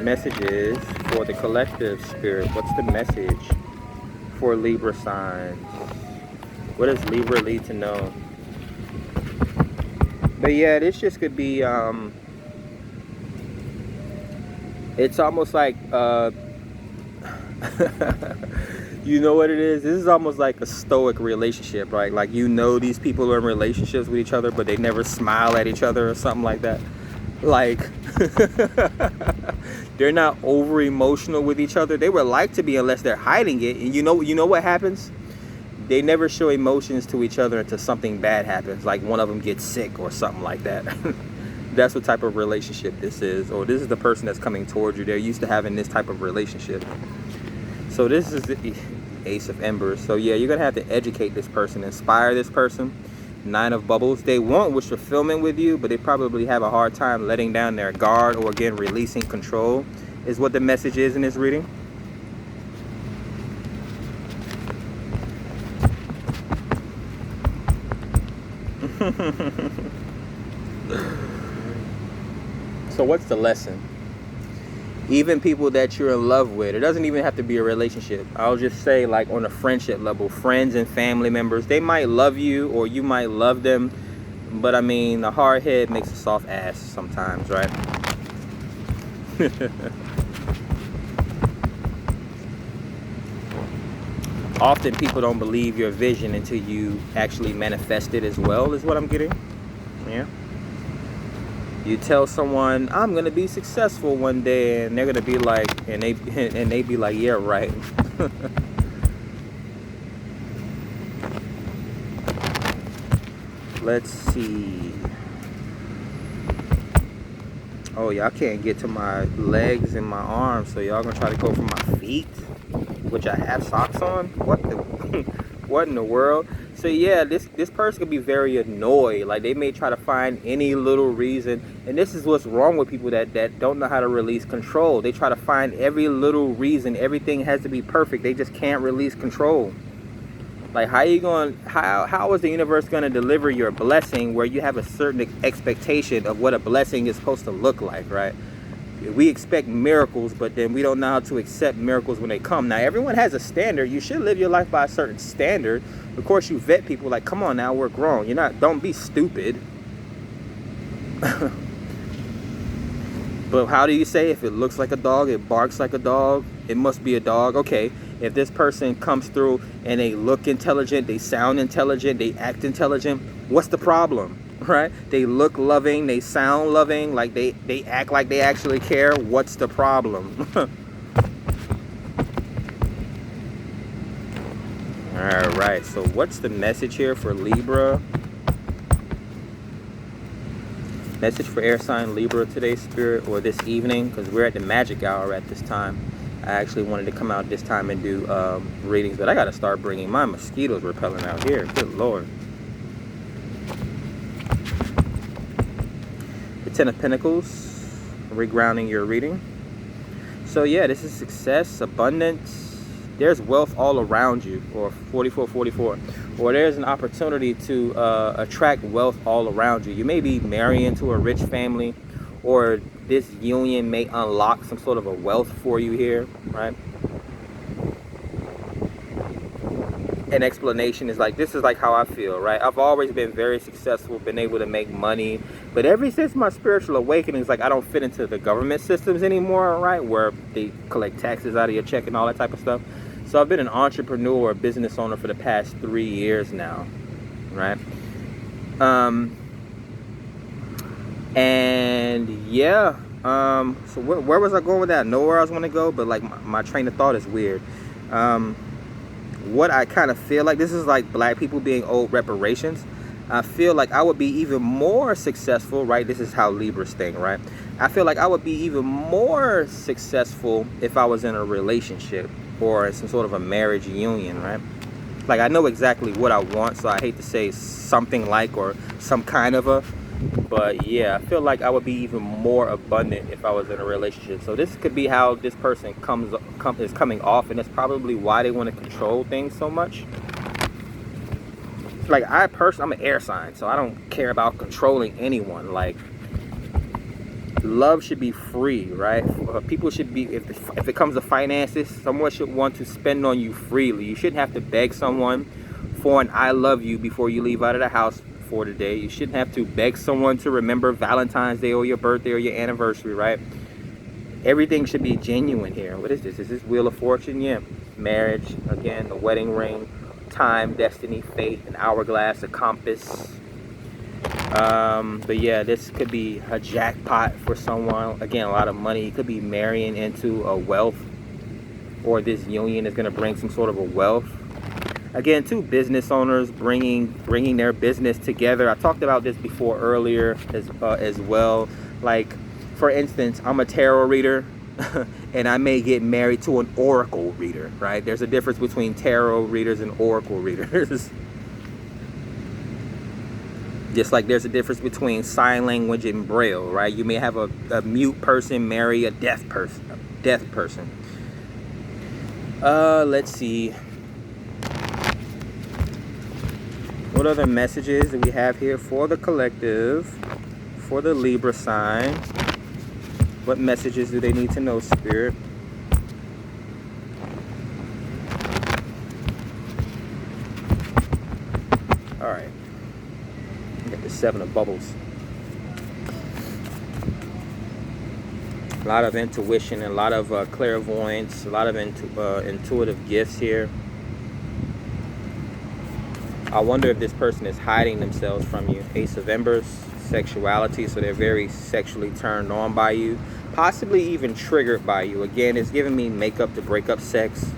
Messages for the collective spirit. What's the message for Libra signs? What does Libra need to know? But yeah, this just could be it's almost like you know what it is? This is almost like a stoic relationship, right? Like, you know, these people are in relationships with each other, but they never smile at each other or something like that. Like, they're not over emotional with each other. They would like to be, unless they're hiding it. And you know what happens? They never show emotions to each other until something bad happens, like one of them gets sick or something like that. That's what type of relationship this is. Or this is the person that's coming towards you. They're used to having this type of relationship. So this is the Ace of Embers. So yeah, you're gonna have to educate this person, inspire this person. Nine of Bubbles. They want wish fulfillment with you, but they probably have a hard time letting down their guard, or again releasing control, is what the message is in this reading. So what's the lesson? Even people that you're in love with, it doesn't even have to be a relationship. I'll just say, like, on a friendship level, friends and family members, they might love you or you might love them, but I mean, a hard head makes a soft ass sometimes, right? Often people don't believe your vision until you actually manifest it as well, is what I'm getting. Yeah. You tell someone, I'm gonna be successful one day, and they're gonna be like, and they be like, yeah, right. Let's see. Oh, y'all can't get to my legs and my arms, so y'all gonna try to go for my feet, which I have socks on. What the what in the world? So yeah, this person could be very annoyed. Like, they may try to find any little reason, and this is what's wrong with people that don't know how to release control. They try to find every little reason. Everything has to be perfect. They just can't release control. Like, how is the universe going to deliver your blessing where you have a certain expectation of what a blessing is supposed to look like, right? We expect miracles, but then we don't know how to accept miracles when they come. Now, everyone has a standard. You should live your life by a certain standard. Of course, you vet people like, come on now, we're grown. Don't be stupid. But how do you say, if it looks like a dog, it barks like a dog, it must be a dog? Okay, if this person comes through and they look intelligent, they sound intelligent, they act intelligent, what's the problem? Right? They look loving, they sound loving, like they act like they actually care. What's the problem? Alright, so what's the message here for Libra? Message for air sign Libra today, Spirit, or this evening, because we're at the magic hour at this time. I actually wanted to come out this time and do readings, but I got to start bringing my mosquitoes repellent out here. Good Lord. Ten of Pentacles, regrounding your reading. So yeah, this is success, abundance. There's wealth all around you, or 4444. Or there's an opportunity to attract wealth all around you. You may be marrying into a rich family, or this union may unlock some sort of a wealth for you here, right? An explanation is like, this is like how I feel, right? I've always been very successful, been able to make money, but ever since my spiritual awakening, it's like I don't fit into the government systems anymore, right? Where they collect taxes out of your check and all that type of stuff. So I've been an entrepreneur, business owner for the past 3 years now, right? And yeah, so where was I going with that? I know where I was going to go, but like my train of thought is weird. What I kind of feel like, this is like black people being owed reparations. I feel like I would be even more successful, right? This is how Libras think, right? I feel like I would be even more successful if I was in a relationship or some sort of a marriage union, right? Like, I know exactly what I want, so I hate to say something like or some kind of a, but yeah, I feel like I would be even more abundant if I was in a relationship. So this could be how this person is coming off, and that's probably why they want to control things so much. Like, I'm an air sign, so I don't care about controlling anyone. Like, love should be free, right? People should be, if it comes to finances, someone should want to spend on you freely. You shouldn't have to beg someone for an I love you before you leave out of the house for the day. You shouldn't have to beg someone to remember Valentine's Day or your birthday or your anniversary, right? Everything should be genuine here. What is this? Is this Wheel of Fortune? Yeah. Marriage, again, the wedding ring, time, destiny, fate, an hourglass, a compass. But yeah, this could be a jackpot for someone. Again, a lot of money. You could be marrying into a wealth, or this union is going to bring some sort of a wealth. Again, two business owners bringing their business together. I talked about this before earlier as well. Like, for instance, I'm a tarot reader and I may get married to an oracle reader, right? There's a difference between tarot readers and oracle readers. Just like there's a difference between sign language and braille, right? You may have a mute person marry a deaf person. Let's see. What other messages do we have here for the collective, for the Libra sign? What messages do they need to know, Spirit? All right. Got the 7 of bubbles. A lot of intuition, and a lot of clairvoyance, a lot of intuitive gifts here. I wonder if this person is hiding themselves from you. Ace of Embers, sexuality, so they're very sexually turned on by you, possibly even triggered by you. Again, it's giving me makeup to break up sex.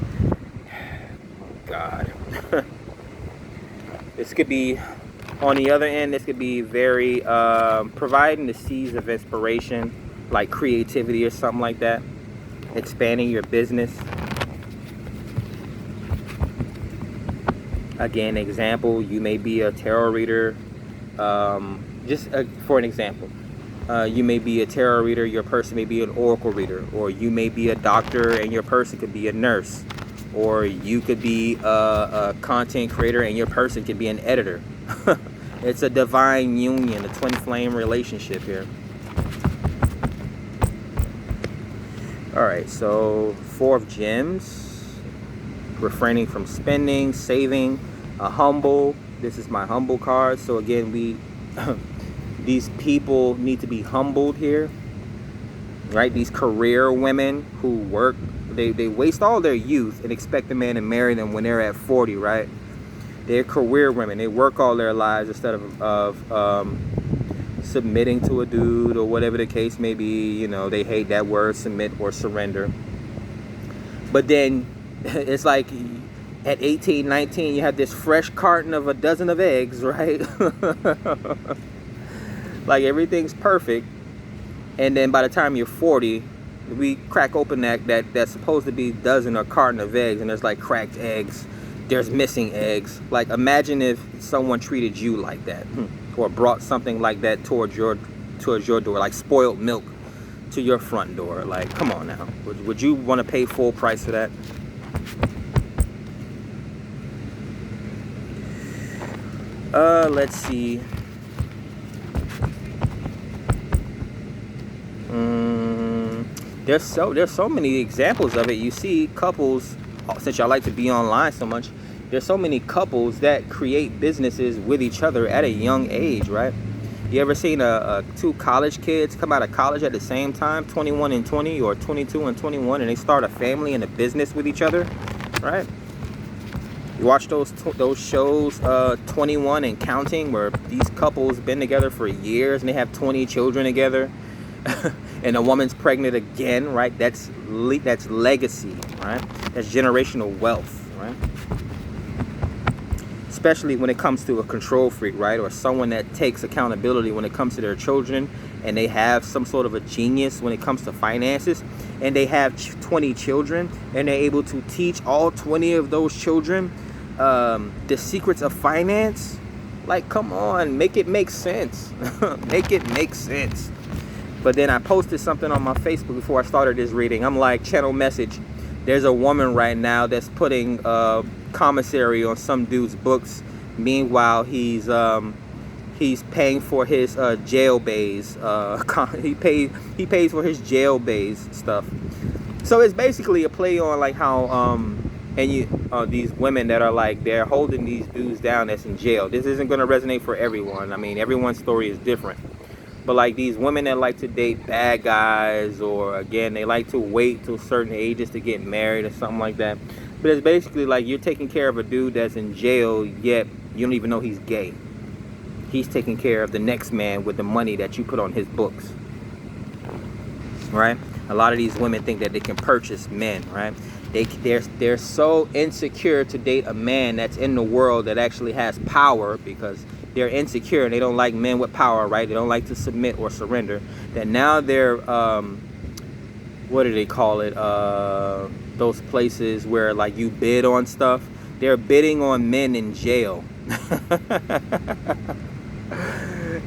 God. This could be, on the other end, this could be very providing the seeds of inspiration, like creativity or something like that, expanding your business. Again, example, you may be a tarot reader. For an example, you may be a tarot reader, your person may be an oracle reader, or you may be a doctor and your person could be a nurse, or you could be a content creator and your person could be an editor. It's a divine union, a twin flame relationship here. All right, so 4 of Gems. Refraining from spending, saving, a humble. This is my humble card. So again, these people need to be humbled here, right? These career women who work, they waste all their youth and expect a man to marry them when they're at 40, right? They're career women. They work all their lives instead of submitting to a dude or whatever the case may be. You know, they hate that word, submit or surrender. But then it's like at 18, 19, you have this fresh carton of a dozen of eggs, right? Like, everything's perfect. And then by the time you're 40, we crack open that's supposed to be dozen or carton of eggs, and there's like cracked eggs. There's missing eggs. Like, imagine if someone treated you like that, or brought something like that towards your towards your door, like spoiled milk to your front door. Like, come on now. Would you want to pay full price for that? Let's see. There's so many examples of it. You see couples, since y'all like to be online so much, there's so many couples that create businesses with each other at a young age, right? You ever seen two college kids come out of college at the same time, 21 and 20 or 22 and 21, and they start a family and a business with each other, right? You watch those shows, 21 and Counting, where these couples been together for years and they have 20 children together. And a woman's pregnant again, right? That's legacy, right? That's generational wealth, right? Especially when it comes to a control freak, right? Or someone that takes accountability when it comes to their children, and they have some sort of a genius when it comes to finances, and they have 20 children, and they're able to teach all 20 of those children the secrets of finance. Like, come on, make it make sense. Make it make sense. But then I posted something on my Facebook before I started this reading. I'm like, channel message. There's a woman right now that's putting commissary on some dude's books. Meanwhile, he's paying for his jail bays. He pays for his jail bays stuff. So it's basically a play on like how these women that are like, they're holding these dudes down that's in jail. This isn't going to resonate for everyone. I mean, everyone's story is different. But like these women that like to date bad guys, or again, they like to wait till certain ages to get married or something like that. But it's basically like you're taking care of a dude that's in jail, yet you don't even know he's gay. He's taking care of the next man with the money that you put on his books, right? A lot of these women think that they can purchase men, right? They're so insecure to date a man that's in the world that actually has power, because they're insecure and they don't like men with power, right? They don't like to submit or surrender. That now they're, what do they call it? Those places where like you bid on stuff. They're bidding on men in jail.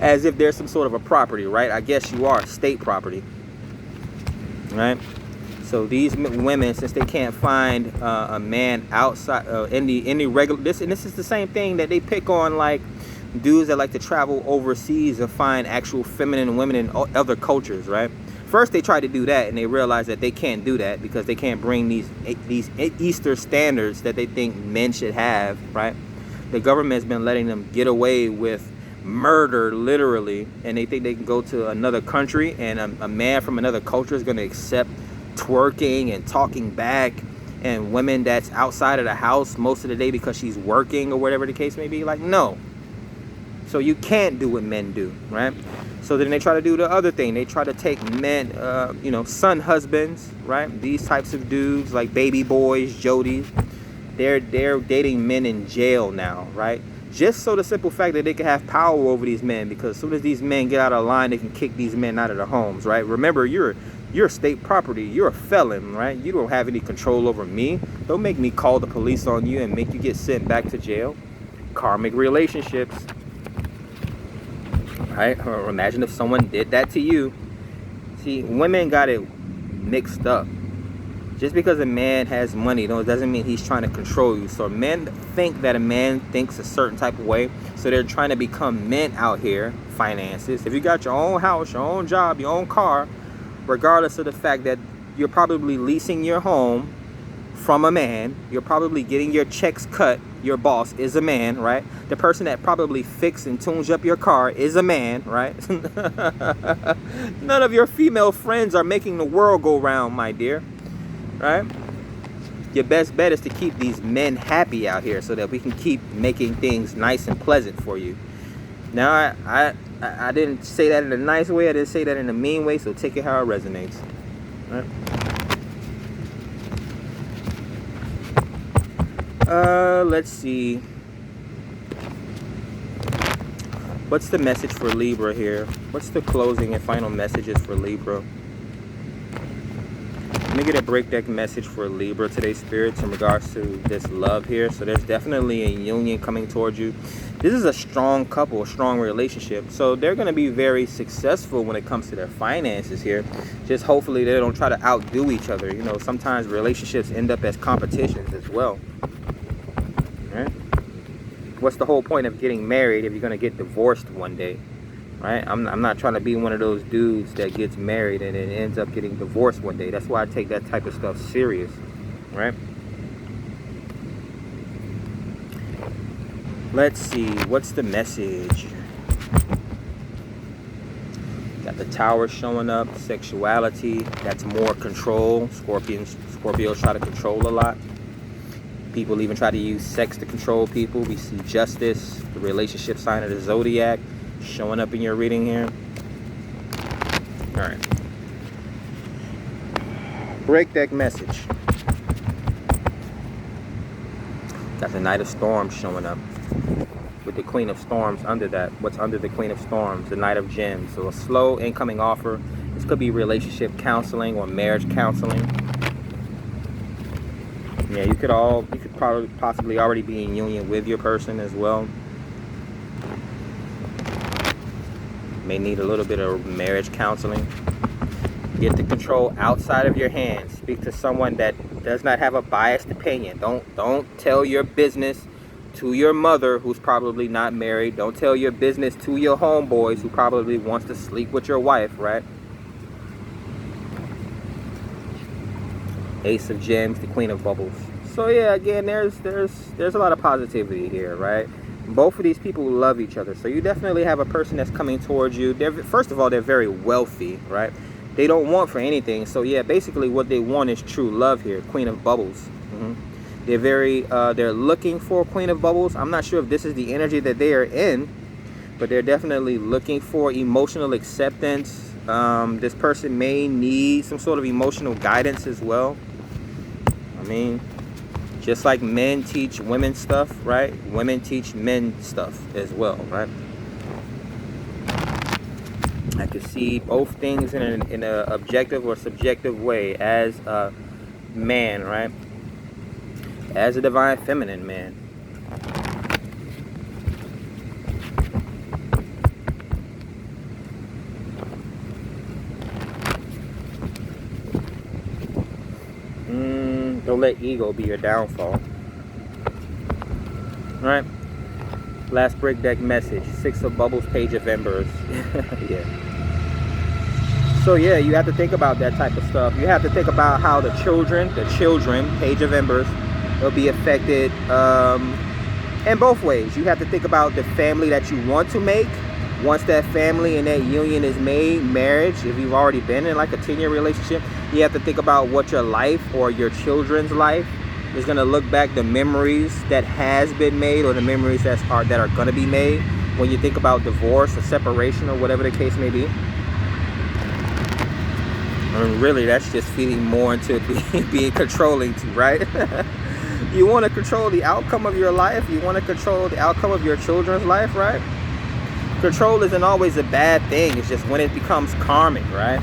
As if they're some sort of a property, right? I guess you are state property, right? So these women, since they can't find a man outside any regular, this is the same thing that they pick on, like dudes that like to travel overseas and find actual feminine women in other cultures, right? First they try to do that, and they realize that they can't do that because they can't bring these Easter standards that they think men should have, right? The government's been letting them get away with murder, literally, and they think they can go to another country and a man from another culture is going to accept twerking and talking back and women that's outside of the house most of the day because she's working or whatever the case may be. Like, no. So you can't do what men do, right? So then they try to do the other thing. They try to take men, son husbands, right? These types of dudes, like baby boys, Jodies, they're dating men in jail now, right? Just so the simple fact that they can have power over these men, because as soon as these men get out of line, they can kick these men out of their homes, right? Remember, you're state property. You're a felon, right? You don't have any control over me. Don't make me call the police on you and make you get sent back to jail. Karmic relationships. Right? Or imagine if someone did that to you. See, women got it mixed up. Just because a man has money doesn't mean he's trying to control you. So men think that a man thinks a certain type of way. So they're trying to become men out here. Finances. If you got your own house, your own job, your own car, regardless of the fact that you're probably leasing your home from a man, you're probably getting your checks cut, your boss is a man, right? The person that probably fixes and tunes up your car is a man, right? None of your female friends are making the world go round, my dear, right? Your best bet is to keep these men happy out here so that we can keep making things nice and pleasant for you. Now, I didn't say that in a nice way. I didn't say that in a mean way, so take it how it resonates. All right. Let's see. What's the message for Libra here? What's the closing and final messages for Libra? Let me get a break deck message for Libra today, spirits, in regards to this love here. So there's definitely a union coming towards you. This is a strong couple, a strong relationship. So they're going to be very successful when it comes to their finances here. Just hopefully they don't try to outdo each other. You know, sometimes relationships end up as competitions as well. Right? What's the whole point of getting married if you're going to get divorced one day? Right? I'm not trying to be one of those dudes that gets married and then ends up getting divorced one day. That's why I take that type of stuff serious. Right? Let's see. What's the message? Got the Tower showing up. Sexuality. That's more control. Scorpios try to control a lot. People even try to use sex to control people. We see Justice, the relationship sign of the Zodiac, showing up in your reading here. All right. Break deck message. Got the Knight of Storms showing up with the Queen of Storms under that. What's under the Queen of Storms? The Knight of Gems. So a slow incoming offer. This could be relationship counseling or marriage counseling. Yeah, you could probably possibly already be in union with your person as well. May need a little bit of marriage counseling. Get the control outside of your hands. Speak to someone that does not have a biased opinion. Don't tell your business to your mother, who's probably not married. Don't tell your business to your homeboys, who probably wants to sleep with your wife, right? Ace of Gems, the Queen of Bubbles. So yeah, again, there's a lot of positivity here, right? Both of these people love each other. So you definitely have a person that's coming towards you. First of all, they're very wealthy, right? They don't want for anything. So yeah, basically what they want is true love here. Queen of Bubbles. They're looking for Queen of Bubbles. I'm not sure if this is the energy that they are in, but they're definitely looking for emotional acceptance. This person may need some sort of emotional guidance as well. I mean, just like men teach women stuff, right? Women teach men stuff as well, right? I can see both things in an objective or subjective way as a man, right? As a divine feminine man. Don't let ego be your downfall. Alright. Last break deck message. Six of Bubbles, Page of Embers. Yeah. So yeah, you have to think about that type of stuff. You have to think about how the children, Page of Embers, will be affected in both ways. You have to think about the family that you want to make. Once that family and that union is made, marriage, if you've already been in like a 10-year relationship, you have to think about what your life or your children's life is going to look back, the memories that has been made or the memories that are going to be made when you think about divorce or separation or whatever the case may be. I mean, really, that's just feeding more into being controlling too, right? You want to control the outcome of your life. You want to control the outcome of your children's life, right? Control isn't always a bad thing. It's just when it becomes karmic, right?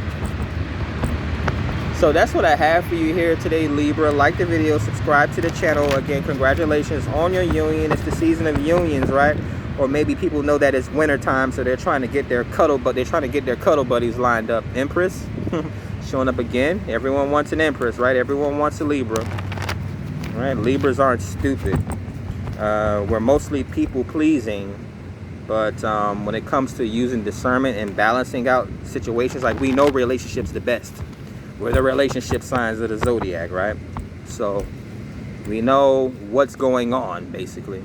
So that's what I have for you here today, Libra. Like the video, subscribe to the channel. Again, congratulations on your union. It's the season of unions, right? Or maybe people know that it's winter time, so they're trying to get their cuddle buddies lined up. Empress showing up again. Everyone wants an Empress, right? Everyone wants a Libra. Right? Libras aren't stupid. We're mostly people pleasing. But when it comes to using discernment and balancing out situations, like we know relationships the best. We're the relationship signs of the zodiac, right? So we know what's going on, basically,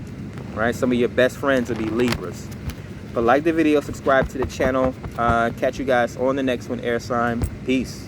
right? Some of your best friends will be Libras. But like the video, subscribe to the channel. Catch you guys on the next one, air sign. Peace.